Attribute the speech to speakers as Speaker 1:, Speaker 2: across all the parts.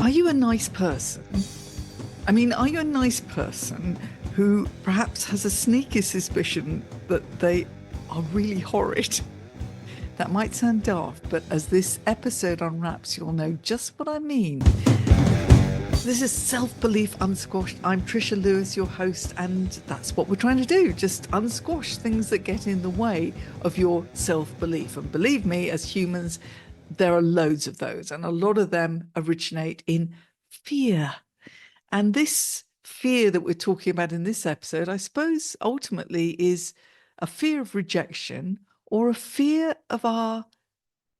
Speaker 1: Are you a nice person? I mean, are you a nice person who perhaps has a sneaky suspicion that they are really horrid? That might sound daft, but as this episode unwraps, you'll know just what I mean. This is Self-Belief Unsquashed. I'm Trisha Lewis, your host, and that's what we're trying to do. Just unsquash things that get in the way of your self-belief. And believe me, as humans, there are loads of those, and a lot of them originate in fear. And this fear that we're talking about in this episode, I suppose, ultimately is a fear of rejection or a fear of our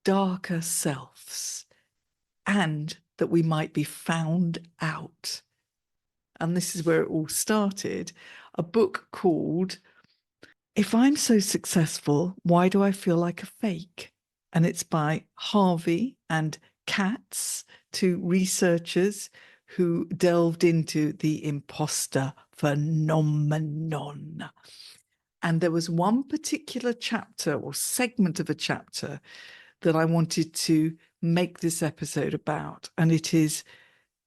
Speaker 1: darker selves, and that we might be found out. And this is where it all started. A book called If I'm So Successful, Why Do I Feel Like a Fake? And it's by Harvey and Katz, two researchers who delved into the imposter phenomenon. And there was one particular chapter or segment of a chapter that I wanted to make this episode about, and it is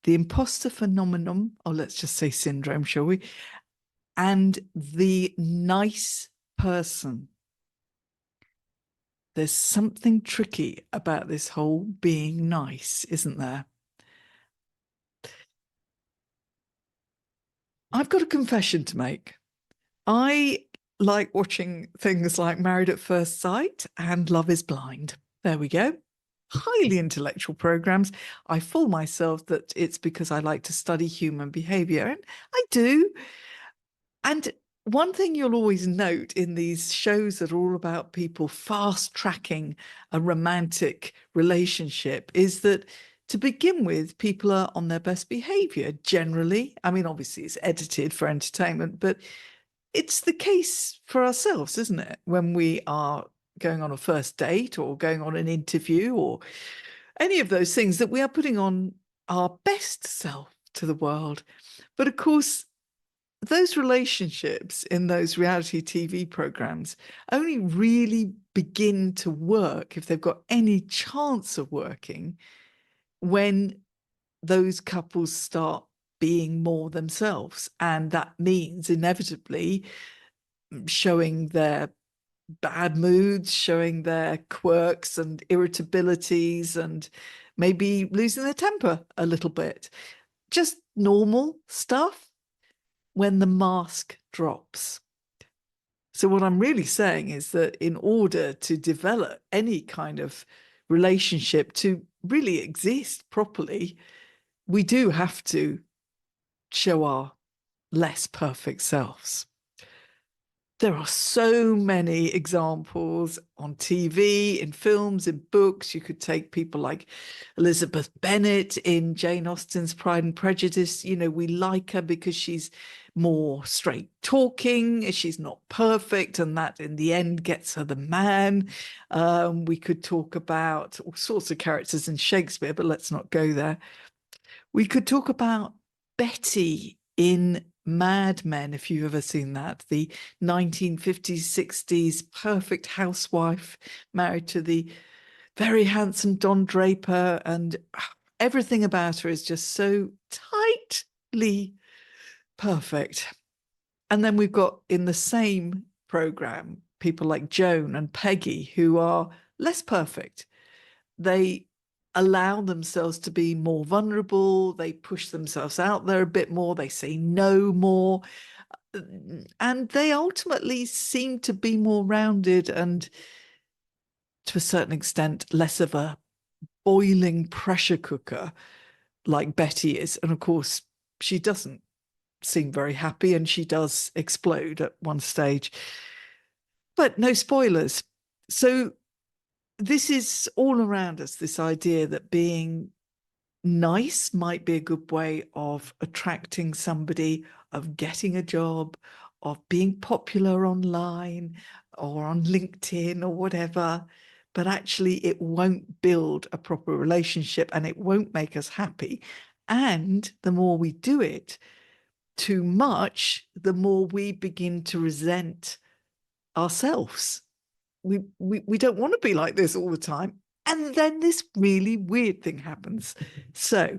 Speaker 1: the imposter phenomenon, or let's just say syndrome, shall we? And the nice person. There's something tricky about this whole being nice, isn't there? I've got a confession to make. I like watching things like Married at First Sight and Love is Blind. There we go. Highly intellectual programs. I fool myself that it's because I like to study human behavior, and I do. And one thing you'll always note in these shows that are all about people fast tracking a romantic relationship is that, to begin with, people are on their best behavior generally. I mean, obviously it's edited for entertainment, but it's the case for ourselves, isn't it? When we are going on a first date or going on an interview or any of those things, that we are putting on our best self to the world. But of course, those relationships in those reality TV programs only really begin to work, if they've got any chance of working, when those couples start being more themselves. And that means inevitably showing their bad moods, showing their quirks and irritabilities, and maybe losing their temper a little bit. Just normal stuff when the mask drops. So what I'm really saying is that in order to develop any kind of relationship to really exist properly, we do have to show our less perfect selves. There are so many examples on TV, in films, in books. You could take people like Elizabeth Bennett in Jane Austen's Pride and Prejudice. You know, we like her because she's more straight talking. She's not perfect, and that in the end gets her the man. We could talk about all sorts of characters in Shakespeare, but let's not go there. We could talk about Betty in Mad Men, if you've ever seen that, the 1950s, 60s perfect housewife married to the very handsome Don Draper, and everything about her is just so tightly perfect. And then we've got in the same program people like Joan and Peggy, who are less perfect. They allow themselves to be more vulnerable. They push themselves out there a bit more. They say no more. And they ultimately seem to be more rounded and, to a certain extent, less of a boiling pressure cooker like Betty is. And of course, she doesn't seem very happy, and she does explode at one stage. But no spoilers. So this is all around us, this idea that being nice might be a good way of attracting somebody, of getting a job, of being popular online or on LinkedIn or whatever. But actually, it won't build a proper relationship, and it won't make us happy. And the more we do it too much, the more we begin to resent ourselves. We don't want to be like this all the time. And then this really weird thing happens. So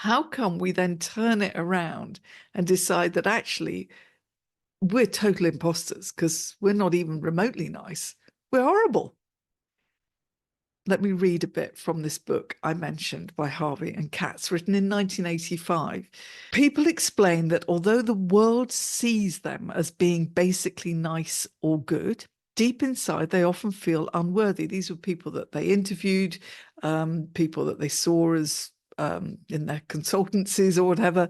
Speaker 1: How come we then turn it around and decide that actually we're total imposters because we're not even remotely nice? We're horrible. Let me read a bit from this book I mentioned by Harvey and Katz, written in 1985. People explain that although the world sees them as being basically nice or good, deep inside they often feel unworthy. These were people that they interviewed, people that they saw as in their consultancies or whatever.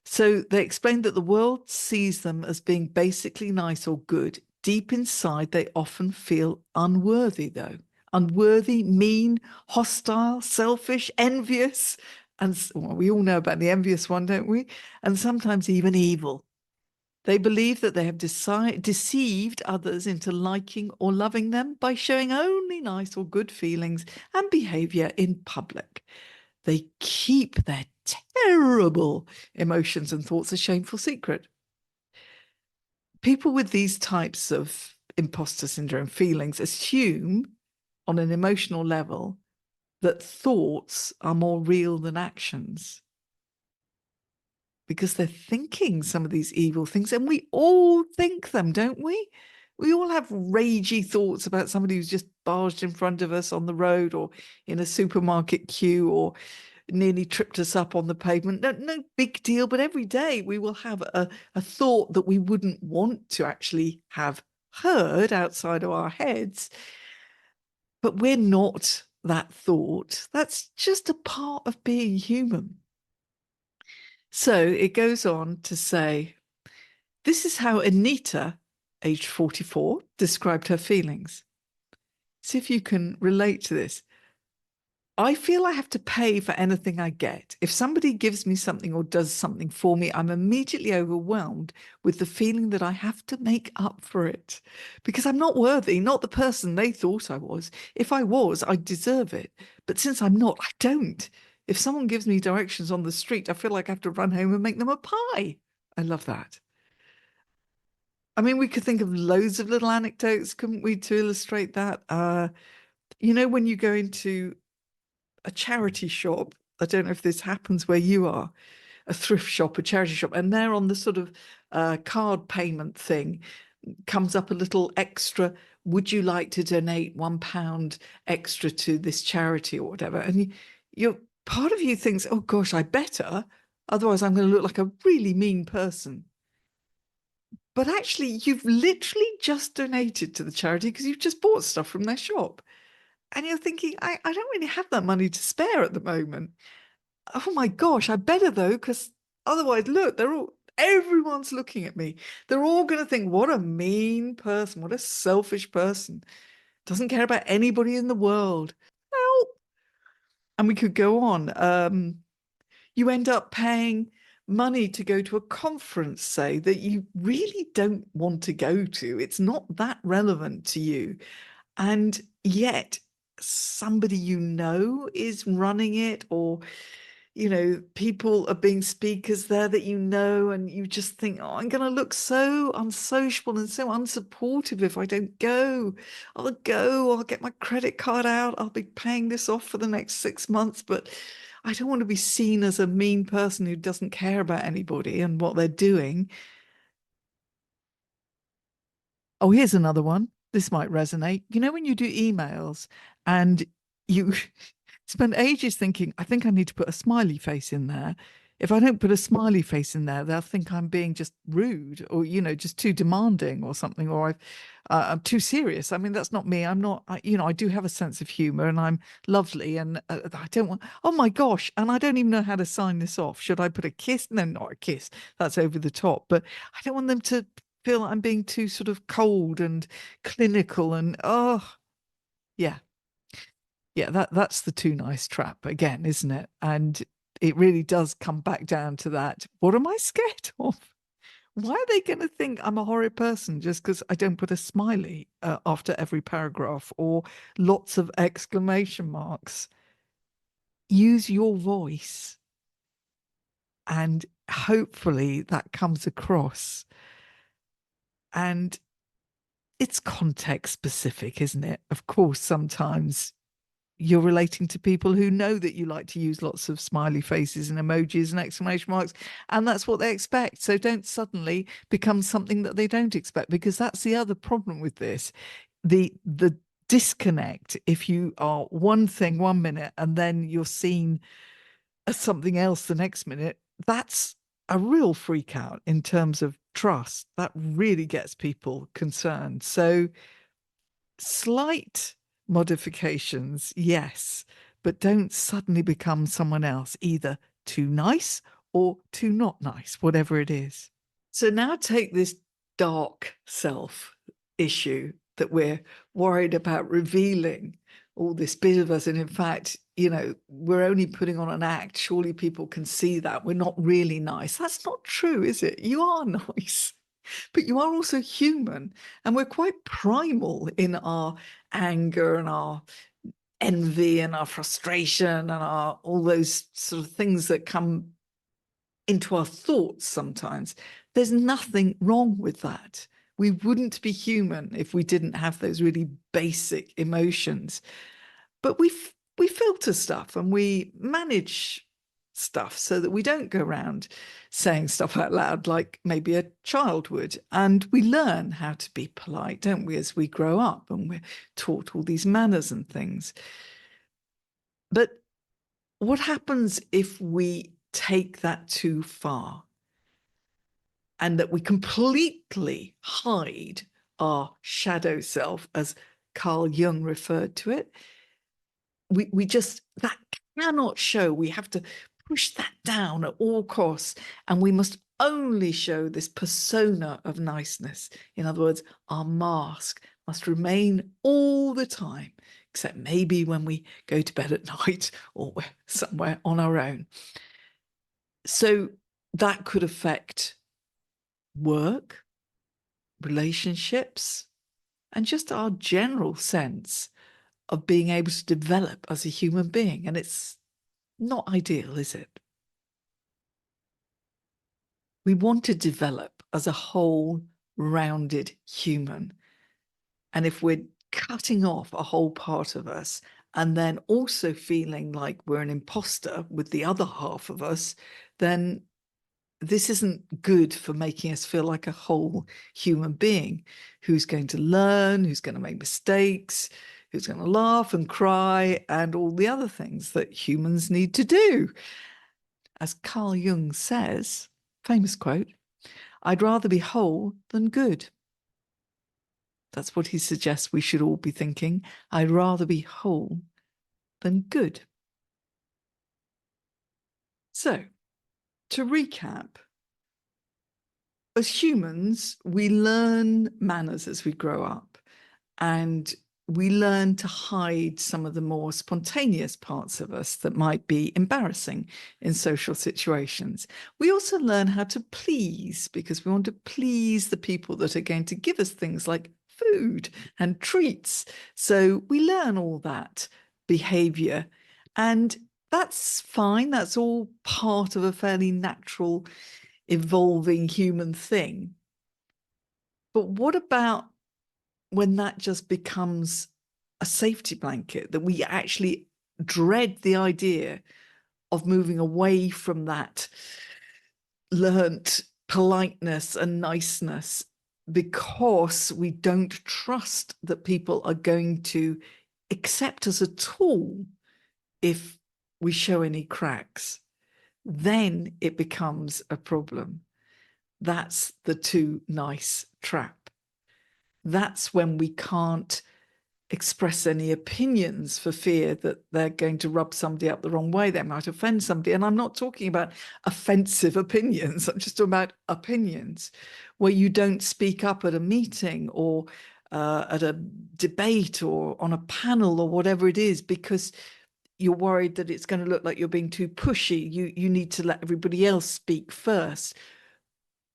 Speaker 1: So they explained that the world sees them as being basically nice or good. Deep inside, they often feel unworthy, though. Unworthy, mean, hostile, selfish, envious. And well, we all know about the envious one, don't we? And sometimes even evil. They believe that they have deceived others into liking or loving them by showing only nice or good feelings and behavior in public. They keep their terrible emotions and thoughts a shameful secret. People with these types of imposter syndrome feelings assume on an emotional level that thoughts are more real than actions because they're thinking some of these evil things, and we all think them, don't we? We all have ragey thoughts about somebody who's just barged in front of us on the road or in a supermarket queue or nearly tripped us up on the pavement. No big deal, but every day we will have a thought that we wouldn't want to actually have heard outside of our heads. But we're not that thought. That's just a part of being human. So it goes on to say, this is how Anita, aged 44, described her feelings. See if you can relate to this. I feel I have to pay for anything I get. If somebody gives me something or does something for me, I'm immediately overwhelmed with the feeling that I have to make up for it because I'm not worthy, not the person they thought I was. If I was, I'd deserve it. But since I'm not, I don't. If someone gives me directions on the street, I feel like I have to run home and make them a pie. I love that. I mean, we could think of loads of little anecdotes, couldn't we, to illustrate that? When you go into a charity shop, I don't know if this happens where you are, a thrift shop, a charity shop, and they're on the sort of card payment thing, comes up a little extra. Would you like to donate £1 extra to this charity or whatever? And you're part of you thinks, oh gosh, I better, otherwise I'm going to look like a really mean person. But actually, you've literally just donated to the charity because you've just bought stuff from their shop. And you're thinking, I don't really have that money to spare at the moment. Oh my gosh, I better though, because otherwise, look, everyone's looking at me. They're all going to think, what a mean person, what a selfish person. Doesn't care about anybody in the world. Help. And we could go on. You end up paying money to go to a conference, say, that you really don't want to go to. It's not that relevant to you. And yet somebody you know is running it, or people are being speakers there that you know, and you just think, oh, I'm going to look so unsociable and so unsupportive if I don't go. I'll get my credit card out, I'll be paying this off for the next 6 months, but I don't want to be seen as a mean person who doesn't care about anybody and what they're doing. Oh, here's another one. This might resonate. When you do emails and you spend ages thinking, I think I need to put a smiley face in there. If I don't put a smiley face in there, they'll think I'm being just rude or, just too demanding or something, or I'm too serious. I mean, that's not me. I'm not, I do have a sense of humor and I'm lovely, and I don't want, oh my gosh. And I don't even know how to sign this off. Should I put a kiss? No, not a kiss. That's over the top. But I don't want them to feel like I'm being too sort of cold and clinical and, oh, yeah. Yeah, that's the too nice trap again, isn't it? And it really does come back down to that. What am I scared of? Why are they going to think I'm a horrid person just because I don't put a smiley after every paragraph or lots of exclamation marks? Use your voice, and hopefully that comes across. And it's context specific, isn't it? Of course, sometimes you're relating to people who know that you like to use lots of smiley faces and emojis and exclamation marks, and that's what they expect. So don't suddenly become something that they don't expect, because that's the other problem with this. The disconnect, if you are one thing 1 minute and then you're seen as something else the next minute, that's a real freak out in terms of trust. That really gets people concerned. So slight modifications, yes, but don't suddenly become someone else, either too nice or too not nice, whatever it is. So now take this dark self issue that we're worried about revealing all this bit of us. And in fact, we're only putting on an act. Surely people can see that we're not really nice. That's not true, is it? You are nice, but you are also human. And we're quite primal in our anger and our envy and our frustration and all those sort of things that come into our thoughts sometimes. There's nothing wrong with that. We wouldn't be human if we didn't have those really basic emotions. But we filter stuff and we manage stuff so that we don't go around saying stuff out loud like maybe a child would. And we learn how to be polite, don't we, as we grow up, and we're taught all these manners and things. But what happens if we take that too far, and that we completely hide our shadow self, as Carl Jung referred to it? We just, that cannot show. We have to push that down at all costs, and we must only show this persona of niceness. In other words, our mask must remain all the time, except maybe when we go to bed at night or we're somewhere on our own. So that could affect work, relationships, and just our general sense of being able to develop as a human being. And it's not ideal, is it? We want to develop as a whole rounded human. And if we're cutting off a whole part of us and then also feeling like we're an imposter with the other half of us, then this isn't good for making us feel like a whole human being who's going to learn, who's going to make mistakes, who's going to laugh and cry and all the other things that humans need to do. As Carl Jung says, famous quote, "I'd rather be whole than good." That's what he suggests we should all be thinking. I'd rather be whole than good. So, to recap, as humans, we learn manners as we grow up, and we learn to hide some of the more spontaneous parts of us that might be embarrassing in social situations. We also learn how to please, because we want to please the people that are going to give us things like food and treats. So we learn all that behaviour, and that's fine. That's all part of a fairly natural, evolving human thing. But what about when that just becomes a safety blanket, that we actually dread the idea of moving away from that learnt politeness and niceness because we don't trust that people are going to accept us at all if we show any cracks? Then it becomes a problem. That's the too nice trap. That's when we can't express any opinions for fear that they're going to rub somebody up the wrong way. They might offend somebody. And I'm not talking about offensive opinions. I'm just talking about opinions where you don't speak up at a meeting or at a debate or on a panel or whatever it is, because you're worried that it's going to look like you're being too pushy. You need to let everybody else speak first.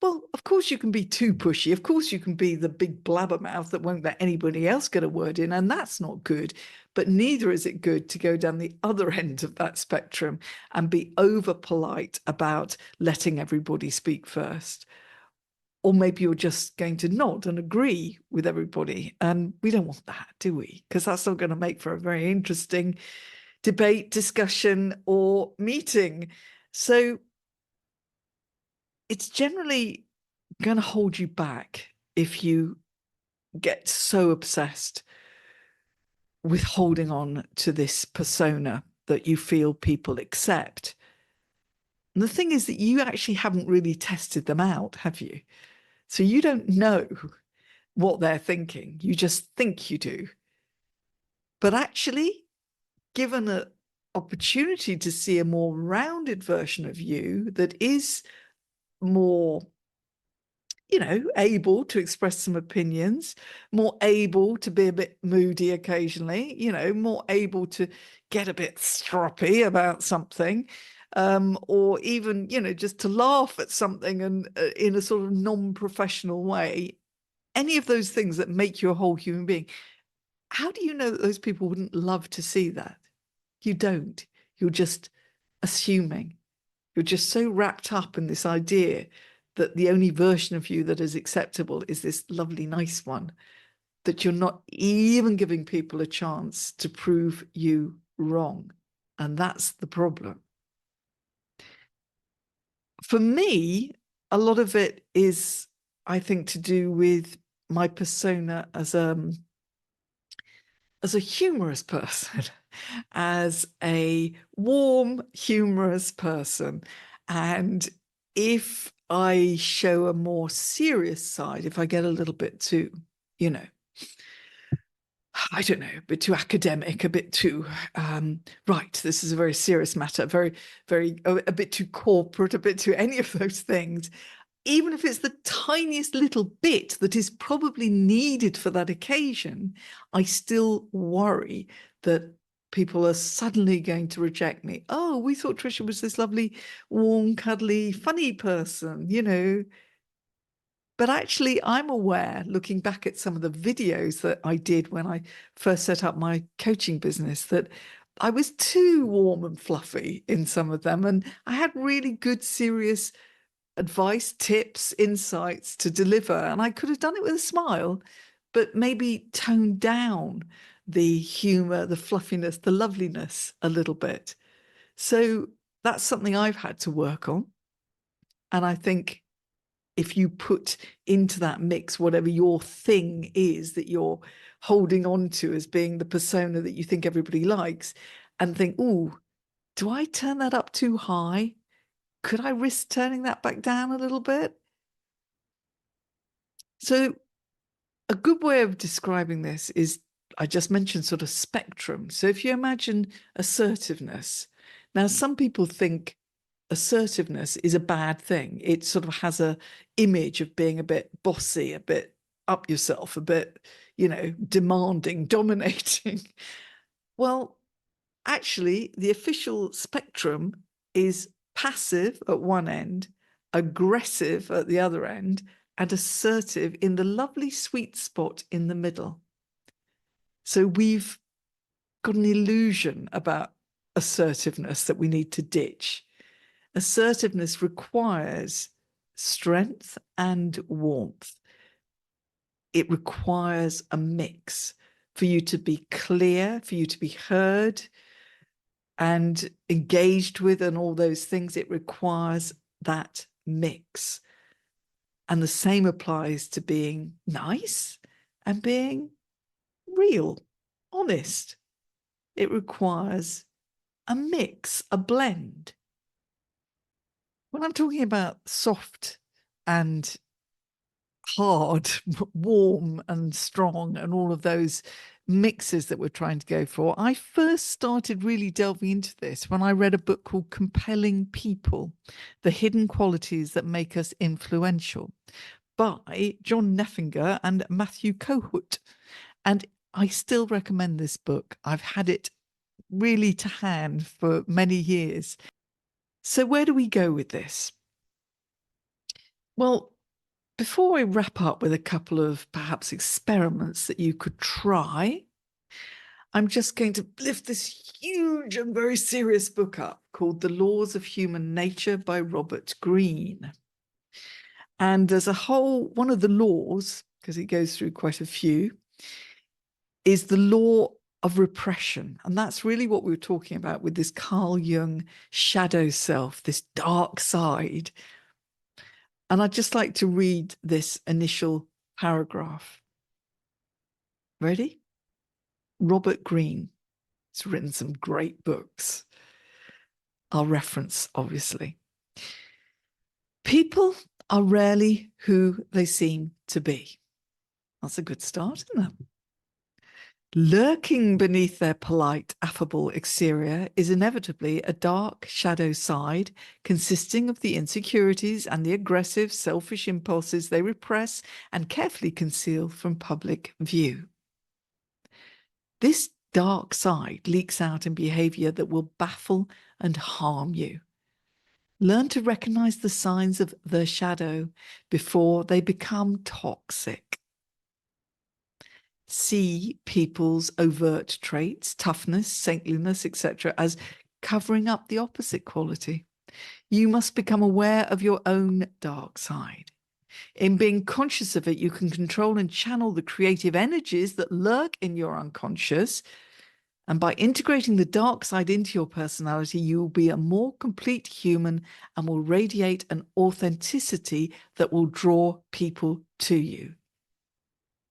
Speaker 1: Well, of course you can be too pushy. Of course you can be the big blabbermouth that won't let anybody else get a word in, and that's not good. But neither is it good to go down the other end of that spectrum and be over polite about letting everybody speak first. Or maybe you're just going to nod and agree with everybody. And we don't want that, do we? Because that's not going to make for a very interesting debate, discussion, or meeting. So it's generally going to hold you back if you get so obsessed with holding on to this persona that you feel people accept. And the thing is that you actually haven't really tested them out, have you? So you don't know what they're thinking. You just think you do. But actually, given an opportunity to see a more rounded version of you that is more, able to express some opinions, more able to be a bit moody occasionally, more able to get a bit stroppy about something, or even, just to laugh at something and in a sort of non-professional way, any of those things that make you a whole human being. How do you know that those people wouldn't love to see that? You don't. You're just assuming. You're just so wrapped up in this idea that the only version of you that is acceptable is this lovely, nice one, that you're not even giving people a chance to prove you wrong. And that's the problem. For me, a lot of it is, I think, to do with my persona as a humorous person, as a warm, humorous person. And if I show a more serious side, if I get a little bit too, I don't know, a bit too academic, a bit too, right, this is a very serious matter, very, very, a bit too corporate, a bit too any of those things, even if it's the tiniest little bit that is probably needed for that occasion, I still worry that people are suddenly going to reject me. Oh, we thought Trisha was this lovely, warm, cuddly, funny person, But actually, I'm aware, looking back at some of the videos that I did when I first set up my coaching business, that I was too warm and fluffy in some of them. And I had really good, serious advice, tips, insights to deliver. And I could have done it with a smile, but maybe toned down the humor, the fluffiness, the loveliness a little bit. So that's something I've had to work on. And I think if you put into that mix whatever your thing is that you're holding on to as being the persona that you think everybody likes, and think, oh, do I turn that up too high? Could I risk turning that back down a little bit? So a good way of describing this is, I just mentioned sort of spectrum. So if you imagine assertiveness, now some people think assertiveness is a bad thing. It sort of has a image of being a bit bossy, a bit up yourself, a bit, demanding, dominating. Well, actually, the official spectrum is passive at one end, aggressive at the other end, and assertive in the lovely sweet spot in the middle. So we've got an illusion about assertiveness that we need to ditch. Assertiveness requires strength and warmth. It requires a mix for you to be clear, for you to be heard and engaged with, and all those things. It requires that mix. And the same applies to being nice and being real, honest. It requires a mix, a blend. When I'm talking about soft and hard, warm and strong, and all of those mixes that we're trying to go for, I first started really delving into this when I read a book called Compelling People: The Hidden Qualities That Make Us Influential by John Neffinger and Matthew Kohut. And I still recommend this book. I've had it really to hand for many years. So where do we go with this? Well, before I wrap up with a couple of perhaps experiments that you could try, I'm just going to lift this huge and very serious book up called The Laws of Human Nature by Robert Greene. And there's one of the laws, because it goes through quite a few, is the law of repression. And that's really what we were talking about with this Carl Jung shadow self, this dark side. And I'd just like to read this initial paragraph. Ready? Robert Greene has written some great books. I'll reference, obviously. People are rarely who they seem to be. That's a good start, isn't it? Lurking beneath their polite, affable exterior is inevitably a dark shadow side consisting of the insecurities and the aggressive, selfish impulses they repress and carefully conceal from public view. This dark side leaks out in behaviour that will baffle and harm you. Learn to recognise the signs of the shadow before they become toxic. See people's overt traits, toughness, saintliness, etc., as covering up the opposite quality. You must become aware of your own dark side. In being conscious of it, you can control and channel the creative energies that lurk in your unconscious. And by integrating the dark side into your personality, you will be a more complete human and will radiate an authenticity that will draw people to you.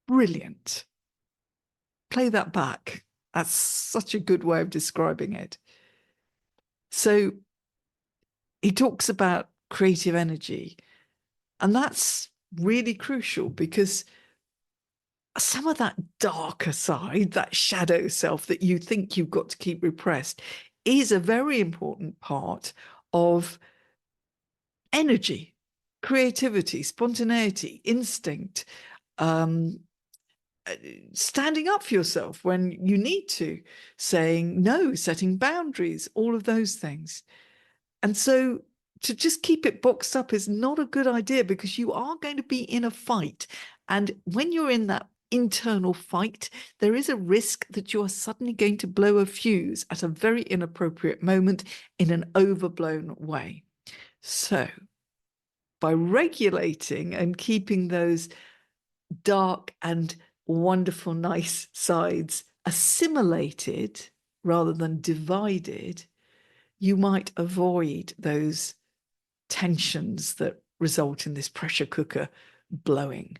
Speaker 1: Brilliant. Play that back. That's such a good way of describing it. So he talks about creative energy, and that's really crucial because some of that darker side, that shadow self that you think you've got to keep repressed, is a very important part of energy, creativity, spontaneity, instinct, standing up for yourself when you need to, saying no, setting boundaries, all of those things. And so to just keep it boxed up is not a good idea because you are going to be in a fight. And when you're in that internal fight, there is a risk that you are suddenly going to blow a fuse at a very inappropriate moment in an overblown way. So by regulating and keeping those dark and wonderful, nice sides assimilated rather than divided, you might avoid those tensions that result in this pressure cooker blowing.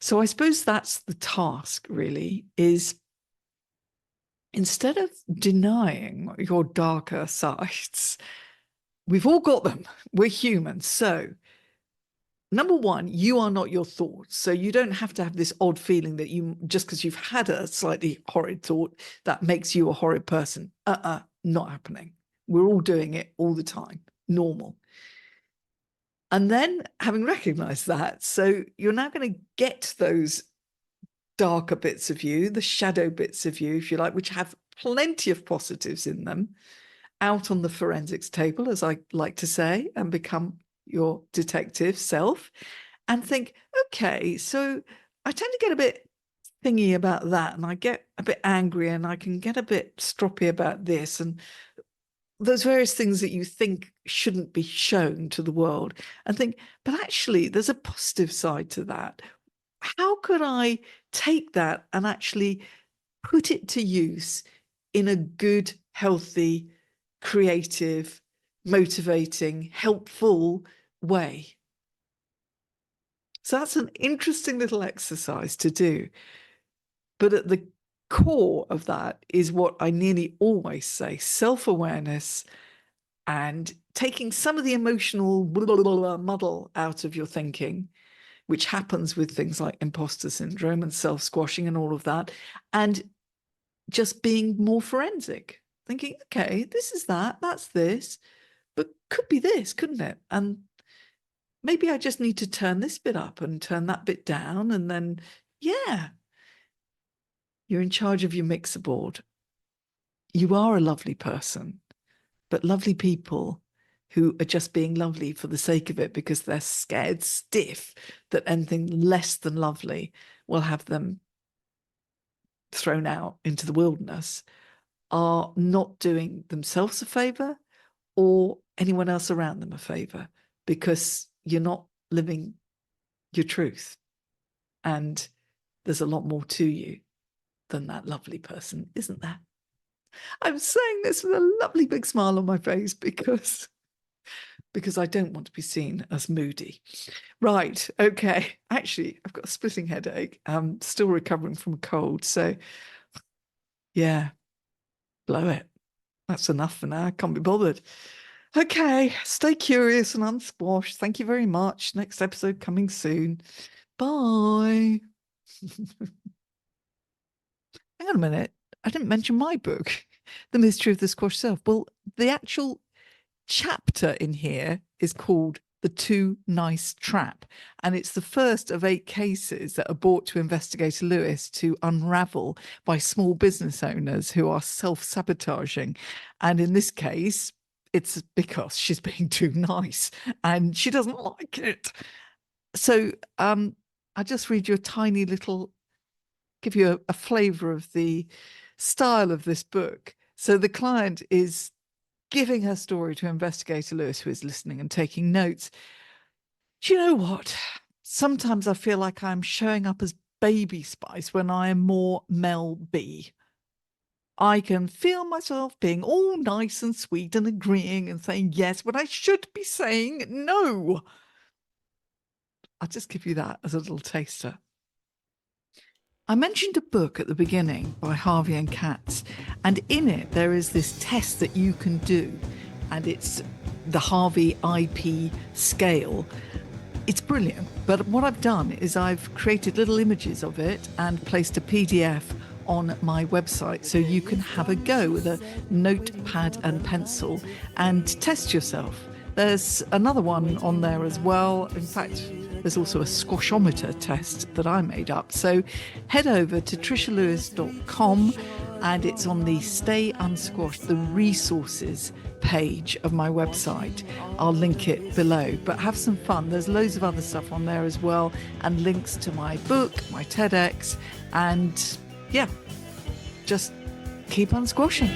Speaker 1: So I suppose that's the task, really, is instead of denying your darker sides, we've all got them. We're human. So number one, you are not your thoughts. So you don't have to have this odd feeling that you, just because you've had a slightly horrid thought, that makes you a horrid person. Not happening. We're all doing it all the time. Normal. And then having recognized that, so you're now going to get those darker bits of you, the shadow bits of you, if you like, which have plenty of positives in them, out on the forensics table, as I like to say, and become your detective self and think, okay, so I tend to get a bit thingy about that, and I get a bit angry, and I can get a bit stroppy about this, and those various things that you think shouldn't be shown to the world, and think, but actually there's a positive side to that. How could I take that and actually put it to use in a good, healthy, creative, motivating, helpful way? So that's an interesting little exercise to do. But at the core of that is what I nearly always say, self-awareness and taking some of the emotional muddle out of your thinking, which happens with things like imposter syndrome and self-squashing and all of that, and just being more forensic, thinking, okay, this is that, that's this, but could be this, couldn't it? And maybe I just need to turn this bit up and turn that bit down, and then, yeah, you're in charge of your mixer board. You are a lovely person, but lovely people who are just being lovely for the sake of it because they're scared stiff that anything less than lovely will have them thrown out into the wilderness, are not doing themselves a favor or anyone else around them a favor, because you're not living your truth. And there's a lot more to you than that lovely person, isn't there? I'm saying this with a lovely big smile on my face because I don't want to be seen as moody. Right, okay. Actually, I've got a splitting headache. I'm still recovering from a cold. So yeah, blow it. That's enough for now. I can't be bothered. Okay, stay curious and unsquashed. Thank you very much. Next episode coming soon. Bye. Hang on a minute. I didn't mention my book, The Mystery of the Squashed Self. Well, the actual chapter in here is called The Too Nice Trap. And it's the first of 8 cases that are brought to Investigator Lewis to unravel by small business owners who are self-sabotaging. And in this case, it's because she's being too nice and she doesn't like it. So I'll just read you a tiny little, give you a flavour of the style of this book. So the client is giving her story to Investigator Lewis, who is listening and taking notes. Do you know what? Sometimes I feel like I'm showing up as Baby Spice when I am more Mel B. I can feel myself being all nice and sweet and agreeing and saying yes when I should be saying no. I'll just give you that as a little taster. I mentioned a book at the beginning by Harvey and Katz, and in it there is this test that you can do, and it's the Harvey IP scale. It's brilliant, but what I've done is I've created little images of it and placed a PDF on my website so you can have a go with a notepad and pencil and test yourself. There's another one on there as well. In fact, there's also a squashometer test that I made up. So head over to trishalewis.com and it's on the Stay Unsquashed, the resources page of my website. I'll link it below, but have some fun. There's loads of other stuff on there as well, and links to my book, my TEDx, and yeah, just keep unsquashing.